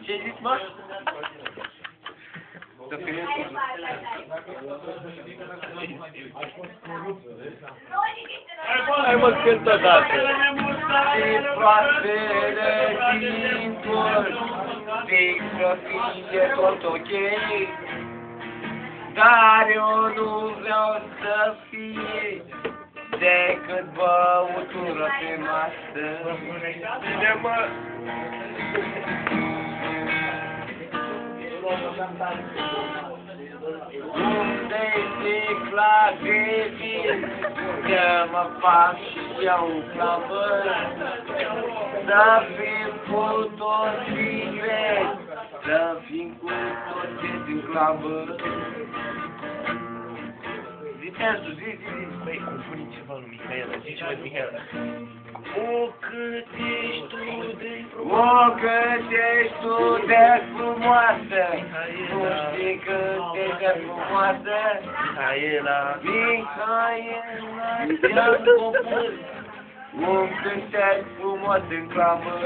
Ce zici, mă? Să fie Hai mă, cânt odată. și proaspele timpuri, zic să fie tot ok, dar eu nu vreau să fie decât băutură pe masă. Bine, mă. Unde-i sticla grevii, că mă fac și eu clavăr, să fim cu toții greci, să fim cu toții din clavăr. Zi-te-nsu, zi. Băi, compune ceva lui Mihaela, zice-mă de Mihaela. O, cât ești tu de frumoasă. O, cât ești tu de frumoasă, tu știi cât ești de frumoasă. Mihaela. Mihaela, ți-am compus un cântec frumos în clamă.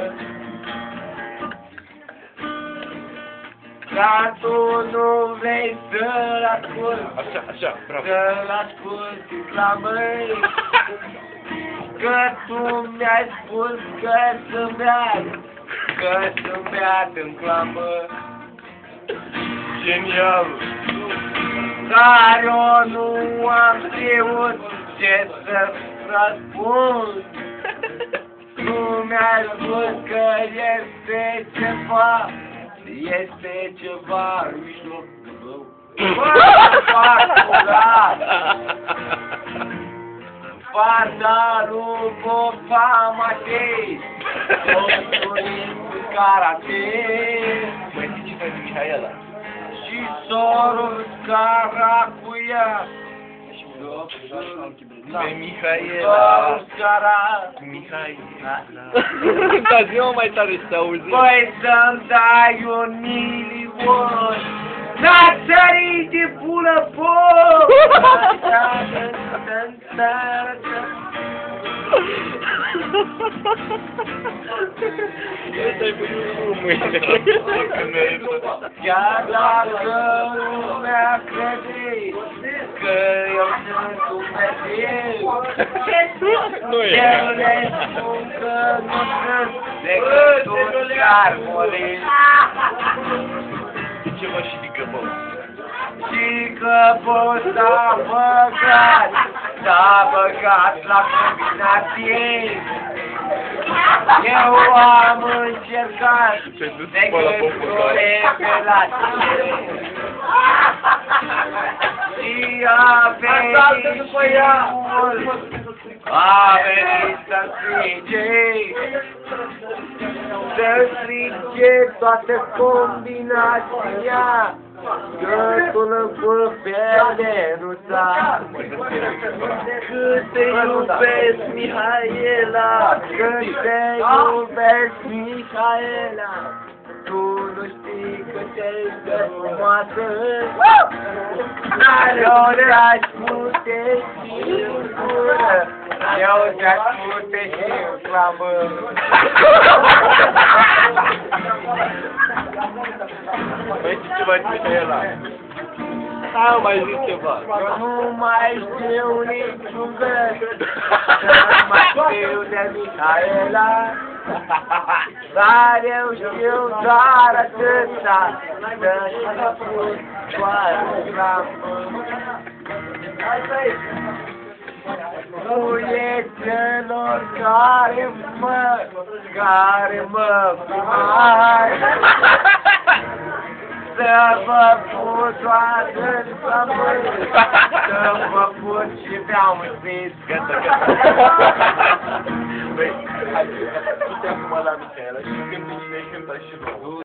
Dar tu nu vrei să-l asculti, Așa, bravo. să-l asculti în clamă. Că tu mi-ai spus că sunt beat în clamă. Genial. Dar eu nu am știut ce să răspund. Tu mi-ai spus că este ceva în mijloc. Fata lui Popa Matei, Toturin cu karate, Mai zice-mă de Mihaela. și sorul Caracuia. Pe Mihaela. Cu Mihaela. Da, zi-mă mai tare să auzi. Păi să-mi dai 1.000.000, n-a țărit de bună foc! Ăsta-i băiul mâine. Chiar dacă lumea crede că eu sunt Dumnezeu, Nu e. eu le spun că nu sunt decât un carmolin. Ceva și de găbău. Și că poți s-a băgat la combinație. Eu am încercat decât o revelație. Și a venit să strige toată combinația. Gâtul cu perde nu s-a. Cât te iubesc, Mihaela. Cât te iubesc, Mihaela. Tu nu știi cât ești de frumoasă. Dar eu te-aș pute și în gură. Eu te-aș pute și în clamă. Mai zici ceva de Mihaela. Hai, mai zici ceva. Eu nu mai știu niciun vers. Nu mai știu de Mihaela. Dar eu știu doar atâta, să-și pun doar la celor care mă primai, să vă put toată în pământ, să vă put și beau un spis. Gata. Băi, hai, du-te acum la Mihaela și când te cânta și noi.